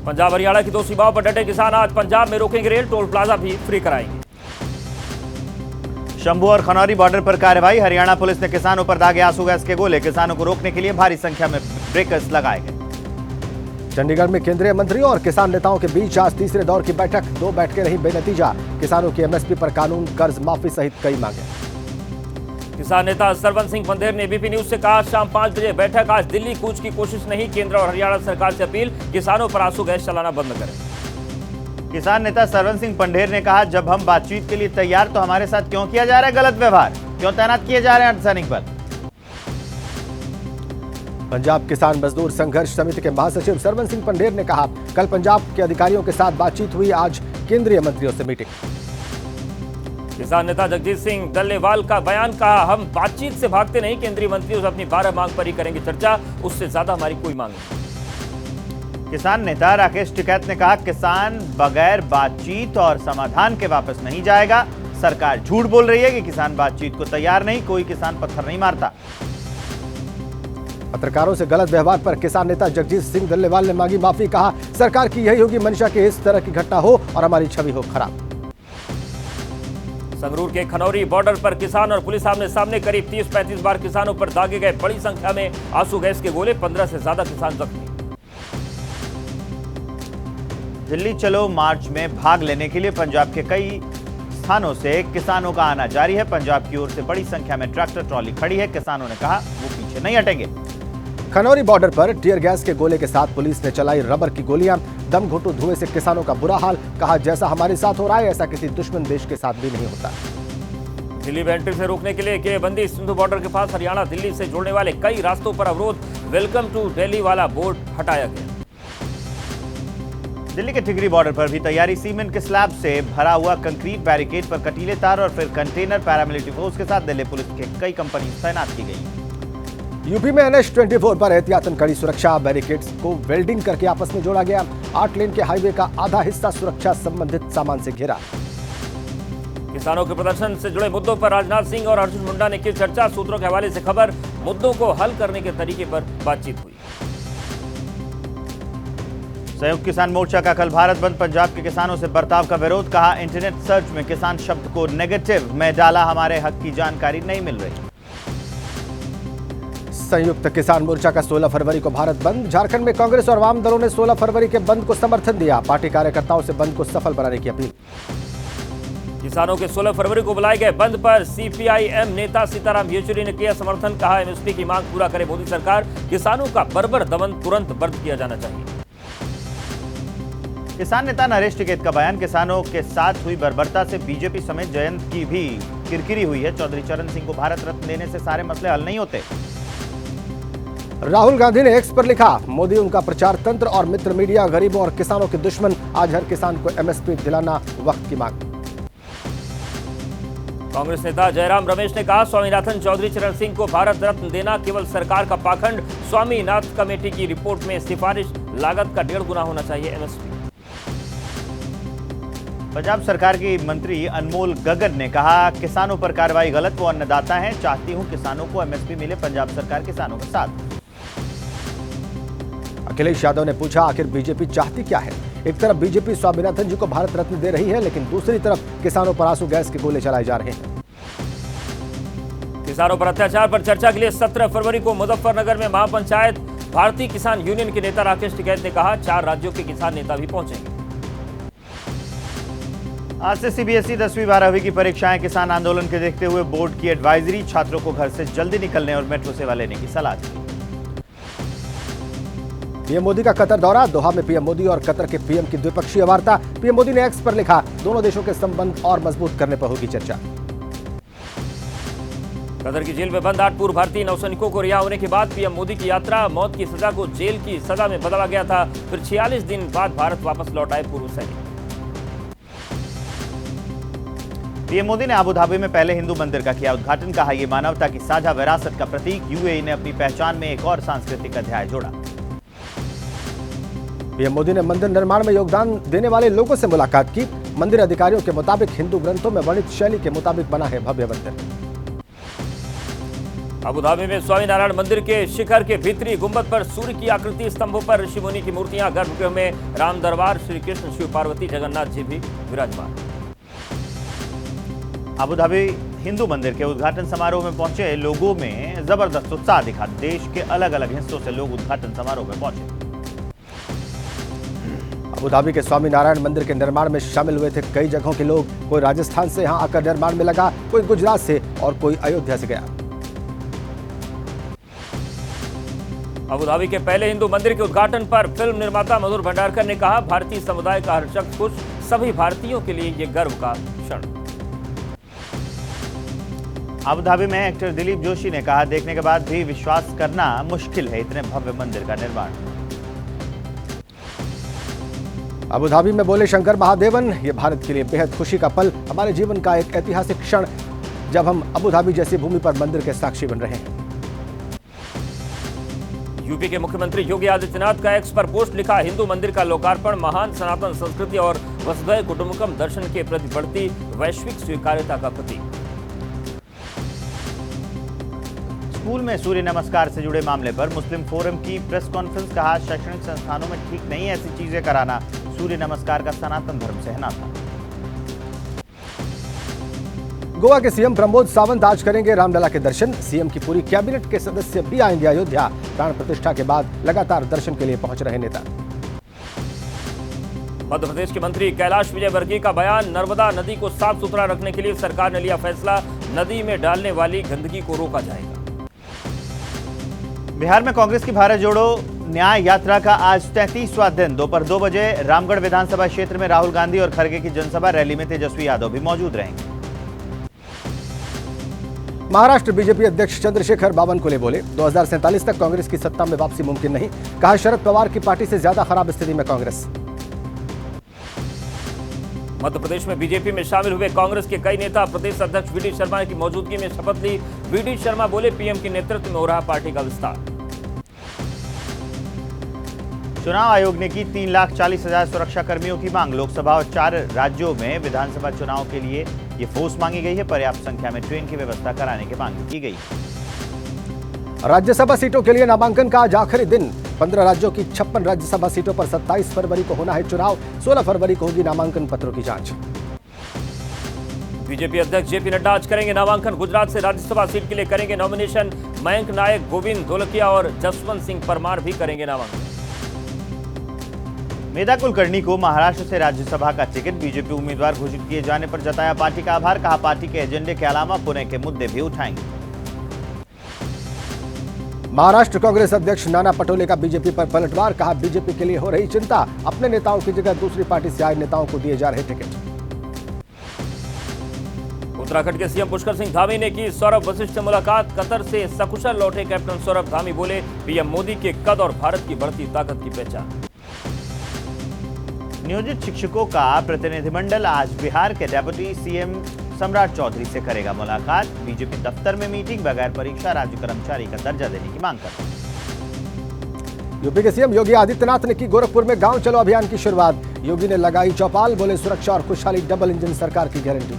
पंजाब हरियाणा की 2 सीमाओं पर डटे किसान आज पंजाब में रोकेंगे रेल, टोल प्लाजा भी फ्री कराएंगे। शंभू और खनौरी बॉर्डर पर कार्रवाई, हरियाणा पुलिस ने किसानों पर दागे आंसू गैस के गोले, किसानों को रोकने के लिए भारी संख्या में ब्रेकर्स लगाए गए। चंडीगढ़ में केंद्रीय मंत्रियों और किसान नेताओं के बीच आज तीसरे दौर की बैठक, 2 बैठकें रही बेनतीजा, किसानों की एमएसपी पर कानून, कर्ज माफी सहित कई मांगे। किसान नेता सरवन सिंह पंधेर ने एबीपी न्यूज से कहा शाम 5 बजे बैठक, आज दिल्ली कूच की कोशिश नहीं, केंद्र और हरियाणा सरकार से अपील, किसानों पर आंसू गैस चलाना बंद करें। किसान नेता सरवन सिंह पंधेर ने कहा जब हम बातचीत के लिए तैयार तो हमारे साथ क्यों किया जा रहा है गलत व्यवहार, क्यों तैनात किए जा रहे हैं अर्धसैनिक बल। पंजाब किसान मजदूर संघर्ष समिति के महासचिव सरवन सिंह पंधेर ने कहा कल पंजाब के अधिकारियों के साथ बातचीत हुई, आज केंद्रीय मंत्रियों से मीटिंग। किसान नेता जगजीत सिंह डल्लेवाल का बयान, कहा हम बातचीत से भागते नहीं, केंद्रीय मंत्रियों से अपनी 12 मांग पर ही करेंगे चर्चा, उससे ज्यादा हमारी कोई मांग नहीं। किसान नेता राकेश टिकैत ने कहा किसान बगैर बातचीत और समाधान के वापस नहीं जाएगा, सरकार झूठ बोल रही है कि किसान बातचीत को तैयार नहीं, कोई किसान पत्थर नहीं मारता। पत्रकारों से गलत व्यवहार पर किसान नेता जगजीत सिंह डल्लेवाल ने मांगी माफी, कहा सरकार की यही होगी मंशा कि इस तरह की घटना हो और हमारी छवि हो खराब। संगरूर के खनौरी बॉर्डर पर किसान और पुलिस आमने सामने, करीब 30-35 बार किसानों पर दागे गए बड़ी संख्या में आंसू गैस के गोले, 15 से ज्यादा किसान जख्मी। दिल्ली चलो मार्च में भाग लेने के लिए पंजाब के कई स्थानों से किसानों का आना जारी है, पंजाब की ओर से बड़ी संख्या में ट्रैक्टर ट्रॉली खड़ी है, किसानों ने कहा वो पीछे नहीं हटेंगे। खनौरी बॉर्डर पर टियर गैस के गोले के साथ पुलिस ने चलाई रबर की गोलियां, दम घुटू धुएं से किसानों का बुरा हाल, कहा जैसा हमारे साथ हो रहा है ऐसा किसी दुश्मन देश के साथ भी नहीं होता। दिल्ली में एंट्री से रोकने के लिए घेरेबंदी, सिंधु बॉर्डर के पास हरियाणा दिल्ली से जोड़ने वाले कई रास्तों पर अवरोध, वेलकम टू दिल्ली वाला बोर्ड हटाया गया। दिल्ली के टिकरी बॉर्डर पर भी तैयारी, सीमेंट के स्लैब से भरा हुआ कंक्रीट बैरिकेड पर कटीले तार और फिर कंटेनर, पैरामिलिट्री फोर्स के साथ दिल्ली पुलिस के कई कंपनी तैनात की गई। यूपी में NH-24 पर एहतियातन कड़ी सुरक्षा, बैरिकेड्स को वेल्डिंग करके आपस में जोड़ा गया, 8 लेन के हाईवे का आधा हिस्सा सुरक्षा संबंधित सामान से घिरा। किसानों के प्रदर्शन से जुड़े मुद्दों पर राजनाथ सिंह और अर्जुन मुंडा ने की चर्चा, सूत्रों के हवाले से खबर, मुद्दों को हल करने के तरीके पर बातचीत हुई। संयुक्त किसान मोर्चा का कल भारत बंद, पंजाब के किसानों से बर्ताव का विरोध, कहा इंटरनेट सर्च में किसान शब्द को नेगेटिव में डाला, हमारे हक की जानकारी नहीं मिल रही। संयुक्त किसान मोर्चा का 16 फरवरी को भारत बंद, झारखंड में कांग्रेस और वाम दलों ने 16 फरवरी के बंद को समर्थन दिया, पार्टी कार्यकर्ताओं से बंद को सफल बनाने की अपील। किसानों के 16 फरवरी को बुलाए गए बंद पर CPIM नेता सीताराम येचुरी ने किया समर्थन, कहा एमएसपी की मांग पूरा करे मोदी सरकार, किसानों का बर्बर दमन तुरंत बंद किया जाना चाहिए। किसान नेता नरेश टिकैत का बयान, किसानों के साथ हुई बर्बरता से बीजेपी समेत जयंत की भी किरकिरी हुई है, चौधरी चरण सिंह को भारत रत्न देने से सारे मसले हल नहीं होते। राहुल गांधी ने एक्स पर लिखा, मोदी उनका प्रचार तंत्र और मित्र मीडिया गरीबों और किसानों के दुश्मन, आज हर किसान को एमएसपी दिलाना वक्त की मांग। कांग्रेस नेता जयराम रमेश ने कहा स्वामीनाथन चौधरी चरण सिंह को भारत रत्न देना केवल सरकार का पाखंड, स्वामीनाथन कमेटी की रिपोर्ट में सिफारिश, लागत का 1.5 गुना होना चाहिए एमएसपी। पंजाब सरकार की मंत्री अनमोल गगन ने कहा किसानों पर कार्रवाई गलत, वो अन्नदाता हैं, चाहती हूं किसानों को एमएसपी मिले, पंजाब सरकार किसानों के साथ। अखिलेश यादव ने पूछा आखिर बीजेपी चाहती क्या है, एक तरफ बीजेपी स्वामीनाथन जी को भारत रत्न दे रही है, लेकिन दूसरी तरफ किसानों पर आंसू गैस के गोले चलाए जा रहे हैं। किसानों पर अत्याचार पर चर्चा के लिए 17 फरवरी को मुजफ्फरनगर में महापंचायत, भारतीय किसान यूनियन के नेता राकेश टिकैत ने कहा 4 राज्यों के किसान नेता भी पहुंचेंगे। आज से सीबीएसई 10वीं 12वीं की परीक्षाएं, किसान आंदोलन के देखते हुए बोर्ड की एडवाइजरी, छात्रों को घर से जल्दी निकलने और मेट्रो सेवा लेने की सलाह दी। पीएम मोदी का कतर दौरा, दोहा में पीएम मोदी और कतर के पीएम की द्विपक्षीय वार्ता, पीएम मोदी ने एक्स पर लिखा दोनों देशों के संबंध और मजबूत करने पर होगी चर्चा। कतर की जेल में बंद 8 पूर्व भारतीय नौसैनिकों को रिहा होने के बाद पीएम मोदी की यात्रा, मौत की सजा को जेल की सजा में बदला गया था, फिर 46 दिन बाद भारत वापस लौट आए पूर्व सैनिक। पीएम मोदी ने अबू धाबी में पहले हिंदू मंदिर का किया उद्घाटन, कहा यह मानवता की साझा विरासत का प्रतीक, यूएई ने अपनी पहचान में एक और सांस्कृतिक अध्याय जोड़ा। पीएम मोदी ने मंदिर निर्माण में योगदान देने वाले लोगों से मुलाकात की, मंदिर अधिकारियों के मुताबिक हिंदू ग्रंथों में वर्णित शैली के मुताबिक बना है भव्य मंदिर। अबुधाबी में स्वामीनारायण मंदिर के शिखर के भीतरी गुंबद पर सूर्य की आकृति, स्तंभों पर ऋषि मुनि की मूर्तियां, गर्भगृह में राम दरबार, श्री कृष्ण, शिव पार्वती, जगन्नाथ जी भी विराजमान। अबुधाबी हिंदू मंदिर के उद्घाटन समारोह में पहुंचे लोगों में जबरदस्त उत्साह दिखा। देश के अलग अलग हिस्सों से लोग उद्घाटन समारोह में पहुंचे। अबुधाबी के स्वामीनारायण मंदिर के निर्माण में शामिल हुए थे कई जगहों के लोग। कोई राजस्थान से यहां आकर निर्माण में लगा, कोई गुजरात से और कोई अयोध्या से गया। अबुधाबी के पहले हिंदू मंदिर के उद्घाटन पर फिल्म निर्माता मधुर भंडारकर ने कहा, भारतीय समुदाय का हर शख्स खुश, सभी भारतीयों के लिए ये गर्व का क्षण। अबुधाबी में एक्टर दिलीप जोशी ने कहा, देखने के बाद भी विश्वास करना मुश्किल है इतने भव्य मंदिर का निर्माण। अबुधाबी में बोले शंकर महादेवन, ये भारत के लिए बेहद खुशी का पल, हमारे जीवन का एक ऐतिहासिक क्षण जब हम अबुधाबी जैसी भूमि पर मंदिर के साक्षी बन रहे हैं। यूपी के मुख्यमंत्री योगी आदित्यनाथ का एक्स पर पोस्ट लिखा, हिंदू मंदिर का लोकार्पण महान सनातन संस्कृति और वसुधैव कुटुंबकम दर्शन के प्रति बढ़ती वैश्विक स्वीकार्यता का प्रतीक। स्कूल में सूर्य नमस्कार से जुड़े मामले पर मुस्लिम फोरम की प्रेस कॉन्फ्रेंस, कहा शैक्षणिक संस्थानों में ठीक नहीं है ऐसी चीजें कराना, सूर्य नमस्कार का सनातन धर्म से है नाता। गोवा के सीएम प्रमोद सावंत आज करेंगे रामलला के दर्शन। सीएम की पूरी कैबिनेट के सदस्य भी आएंगे अयोध्या। प्राण प्रतिष्ठा के बाद लगातार दर्शन के लिए पहुंच रहे नेता। मध्य प्रदेश के मंत्री कैलाश विजयवर्गीय का बयान, नर्मदा नदी को साफ सुथरा रखने के लिए सरकार ने लिया फैसला, नदी में डालने वाली गंदगी को रोका जाएगा। बिहार में कांग्रेस की भारत जोड़ो न्याय यात्रा का आज 33वां दिन। दोपहर 2 बजे रामगढ़ विधानसभा क्षेत्र में राहुल गांधी और खड़गे की जनसभा, रैली में तेजस्वी यादव भी मौजूद रहेंगे। महाराष्ट्र बीजेपी अध्यक्ष चंद्रशेखर बावनकुले बोले, 2047 तक कांग्रेस की सत्ता में वापसी मुमकिन नहीं। कहा, शरद पवार की पार्टी से ज्यादा खराब स्थिति में कांग्रेस। मध्य प्रदेश में बीजेपी में शामिल हुए कांग्रेस के कई नेता प्रदेश अध्यक्ष वीडी शर्मा की मौजूदगी में शपथ ली। वीडी शर्मा बोले, पीएम के नेतृत्व में हो रहा पार्टी का विस्तार। चुनाव आयोग ने की 3,40,000 सुरक्षा कर्मियों की मांग। लोकसभा और 4 राज्यों में विधानसभा चुनाव के लिए ये फोर्स मांगी गई है। पर्याप्त संख्या में ट्रेन की व्यवस्था कराने की मांग की गई। राज्यसभा सीटों के लिए नामांकन का आज आखिरी दिन। 15 राज्यों की 56 राज्यसभा सीटों पर 27 फरवरी को होना है चुनाव। 16 फरवरी को होगी नामांकन पत्रों की जांच। बीजेपी अध्यक्ष जेपी नड्डा आज करेंगे नामांकन। गुजरात से राज्यसभा सीट के लिए करेंगे नॉमिनेशन। मयंक नायक, गोविंद धोलकिया और जसवंत सिंह परमार भी करेंगे नामांकन। मेधा कुलकर्णी को महाराष्ट्र से राज्यसभा का टिकट बीजेपी उम्मीदवार घोषित किए जाने पर जताया पार्टी का आभार। कहा, पार्टी के एजेंडे के अलावा पुणे के मुद्दे भी उठाएंगे। महाराष्ट्र कांग्रेस अध्यक्ष नाना पटोले का बीजेपी पर पलटवार। कहा, बीजेपी के लिए हो रही चिंता, अपने नेताओं की जगह दूसरी पार्टी से आए नेताओं को दिए जा रहे टिकट। उत्तराखंड के सीएम पुष्कर सिंह धामी ने की सौरभ वशिष्ठ से मुलाकात। कतर से सकुशल लौटे कैप्टन सौरभ धामी बोले, पीएम मोदी के कद और भारत की बढ़ती ताकत की पहचान। नियोजित शिक्षकों का प्रतिनिधिमंडल आज बिहार के डेप्यूटी सीएम सम्राट चौधरी से करेगा मुलाकात। बीजेपी दफ्तर में मीटिंग, बगैर परीक्षा राज्य कर्मचारी का दर्जा देने की मांग कर। यूपी के सीएम योगी आदित्यनाथ ने की गोरखपुर में गांव चलो अभियान की शुरुआत। योगी ने लगाई चौपाल, बोले सुरक्षा और खुशहाली डबल इंजन सरकार की गारंटी।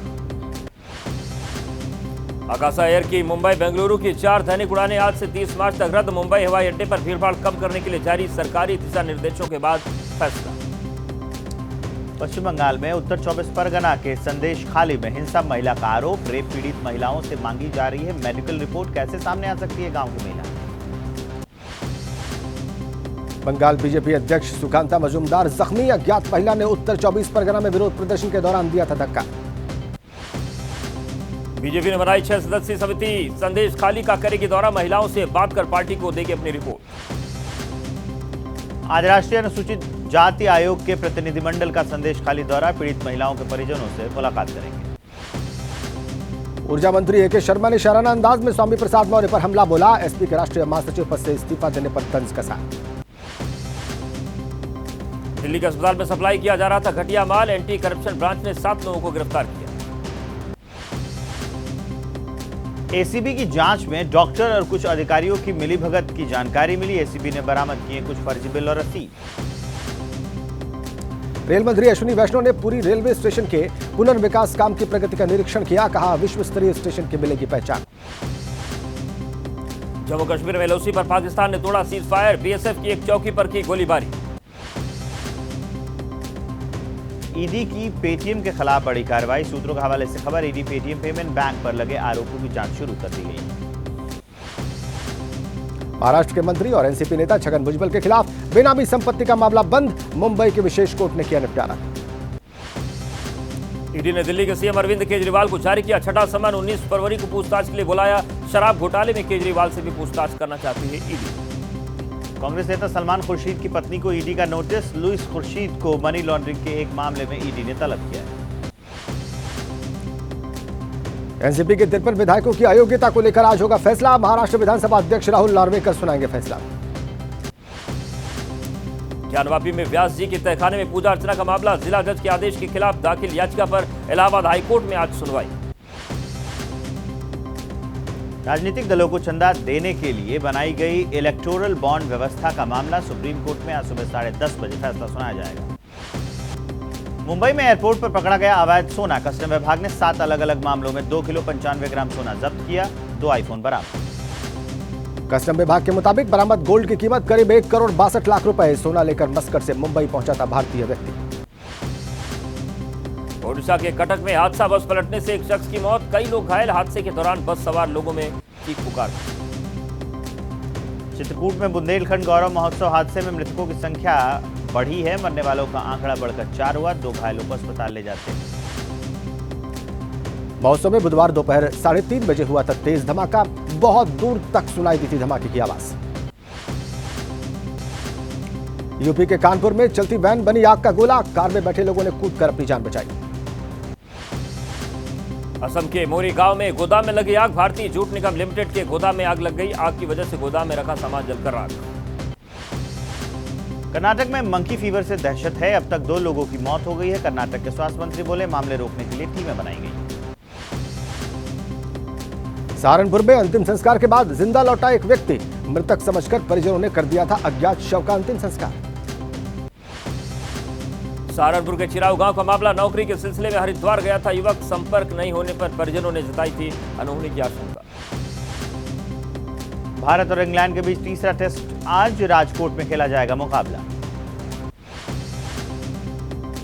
आकाशा एयर की मुंबई बेंगलुरु की 4 दैनिक उड़ानें आज से 30 मार्च तक रद्द। मुंबई हवाई अड्डे पर भीड़भाड़ कम करने के लिए जारी सरकारी दिशा निर्देशों के बाद फैसला। पश्चिम बंगाल में उत्तर 24 परगना के संदेश खाली में हिंसा, महिला का आरोप। रेप पीड़ित महिलाओं से मांगी जा रही है मेडिकल रिपोर्ट। कैसे सामने आ सकती है गांव की महिला। बंगाल बीजेपी अध्यक्ष सुकांता मजूमदार जख्मी। अज्ञात महिला ने उत्तर 24 परगना में विरोध प्रदर्शन के दौरान दिया था धक्का। बीजेपी ने बनाई 6 सदस्यीय समिति, संदेश खाली का करेगी दौरा। महिलाओं से बात कर पार्टी को देगी अपनी रिपोर्ट। आज राष्ट्रीय अनुसूचित जाति आयोग के प्रतिनिधिमंडल का संदेश खाली दौरा। पीड़ित महिलाओं के परिजनों से मुलाकात करेंगे। ऊर्जा मंत्री एके शर्मा ने शाराना अंदाज में स्वामी प्रसाद मौर्य पर हमला बोला। एसपी के राष्ट्रीय महासचिव पद से इस्तीफा देने पर तंज कसा। दिल्ली के अस्पताल में सप्लाई किया जा रहा था घटिया माल। एंटी करप्शन ब्रांच ने 7 लोगों को गिरफ्तार किया। एसीबी की जांच में डॉक्टर और कुछ अधिकारियों की मिलीभगत की जानकारी मिली। एसीबी ने बरामद किए कुछ फर्जी बिल और रसीद। रेल मंत्री अश्विनी वैष्णव ने पुरी रेलवे स्टेशन के पुनर्विकास काम की प्रगति का निरीक्षण किया। कहा, विश्व स्तरीय स्टेशन की मिलेगी पहचान। जम्मू कश्मीर में एलओसी पर पाकिस्तान ने तोड़ा सीज फायर, बीएसएफ की एक चौकी पर की गोलीबारी। ईडी की पेटीएम के खिलाफ बड़ी कार्रवाई, सूत्रों के हवाले से खबर। ईडी पेटीएम पेमेंट बैंक पर लगे आरोपों की जांच शुरू कर दी गई। महाराष्ट्र के मंत्री और एनसीपी नेता छगन भुजबल के खिलाफ बेनामी संपत्ति का मामला बंद, मुंबई की विशेष कोर्ट ने किया निपटारा। ईडी ने दिल्ली के सीएम अरविंद केजरीवाल को जारी किया छठा समन, 19 फरवरी को पूछताछ के लिए बुलाया। शराब घोटाले में केजरीवाल से भी पूछताछ करना चाहती है ईडी। कांग्रेस नेता सलमान खुर्शीद की पत्नी को ईडी का नोटिस, लुइस खुर्शीद को मनी लॉन्ड्रिंग के एक मामले में ईडी ने तलब किया है। एनसीपी के 53 विधायकों की अयोग्यता को लेकर आज होगा फैसला, महाराष्ट्र विधानसभा अध्यक्ष राहुल नार्वेकर सुनाएंगे फैसला। ज्ञानवापी में व्यास जी के तहखाने में पूजा अर्चना का मामला, जिला जज के आदेश के खिलाफ दाखिल याचिका पर इलाहाबाद हाईकोर्ट में आज सुनवाई। राजनीतिक दलों को चंदा देने के लिए बनाई गई इलेक्टोरल बॉन्ड व्यवस्था का मामला, सुप्रीम कोर्ट में आज सुबह 10:30 बजे फैसला सुनाया जाएगा। मुंबई में एयरपोर्ट पर पकड़ा गया अवैध सोना, कस्टम विभाग ने 7 अलग अलग मामलों में 2 किलो 95 ग्राम सोना जब्त किया, 2 आईफोन बरामद। कस्टम विभाग के मुताबिक बरामद गोल्ड की कीमत करीब 1 करोड़ 62 लाख रुपए। सोना लेकर मस्कट से मुंबई पहुंचा था भारतीय व्यक्ति। ओडिशा के कटक में हादसा, बस पलटने से एक शख्स की मौत, कई लोग घायल। हादसे के दौरान बस सवार लोगों में चीख पुकार। चित्रकूट में बुंदेलखंड गौरव महोत्सव हादसे में मृतकों की संख्या बढ़ी है, मरने वालों का आंकड़ा बढ़कर 4 हुआ, 2 घायलों को अस्पताल ले जाते हैं। महोत्सव में बुधवार दोपहर 3:30 बजे हुआ था तेज धमाका, बहुत दूर तक सुनाई दी थी धमाके की आवाज। यूपी के कानपुर में चलती वैन बनी आग का गोला, कार में बैठे लोगों ने कूदकर अपनी जान बचाई। असम के मोरी गांव में गोदाम में लगी आग, भारतीय जूट निगम लिमिटेड के गोदाम में आग लग गई। आग की वजह से गोदाम में रखा सामान जलकर राख। कर्नाटक में मंकी फीवर से दहशत है, अब तक 2 लोगों की मौत हो गई है। कर्नाटक के स्वास्थ्य मंत्री बोले मामले रोकने के लिए टीमें बनाई गई। सहारनपुर में अंतिम संस्कार के बाद जिंदा लौटा एक व्यक्ति, मृतक समझकर परिजनों ने कर दिया था अज्ञात शव का अंतिम संस्कार। सहारनपुर के चिराव गांव का मामला, नौकरी के सिलसिले में हरिद्वार गया था युवक, संपर्क नहीं होने पर परिजनों ने जताई थी अनहोनी की आशंका। भारत और इंग्लैंड के बीच तीसरा टेस्ट आज राजकोट में खेला जाएगा मुकाबला।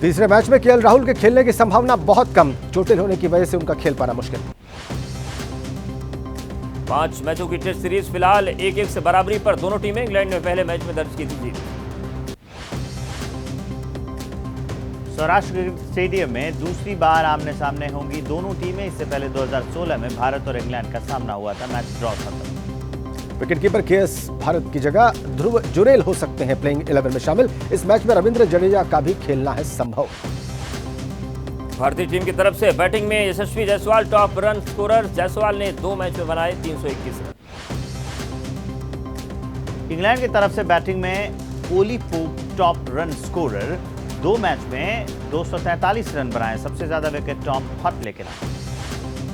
तीसरे मैच में केएल राहुल के खेलने की संभावना बहुत कम, चोटिल होने की वजह से उनका खेल पाना मुश्किल। 5 मैचों की टेस्ट सीरीज फिलहाल 1-1 से बराबरी पर दोनों टीमें। इंग्लैंड ने पहले मैच में दर्ज की थी जीत। सौराष्ट्र स्टेडियम में दूसरी बार आमने सामने होंगी दोनों टीमें। इससे पहले 2016 में भारत और इंग्लैंड का सामना हुआ था, मैच ड्रॉ था। विकेटकीपर केएस भारत की जगह ध्रुव जुरेल हो सकते हैं प्लेइंग 11 में शामिल। इस मैच में रविंद्र जडेजा का भी खेलना है संभव। भारतीय टीम की तरफ से बैटिंग में Yashasvi Jaiswal top run scorer. Jaiswal ने 2 मैच में बनाए 321 रन। इंग्लैंड की तरफ से बैटिंग में Ollie Pope top run scorer, 2 match में 243 रन बनाए, सबसे ज्यादा विकेट टॉम हटले के नाम।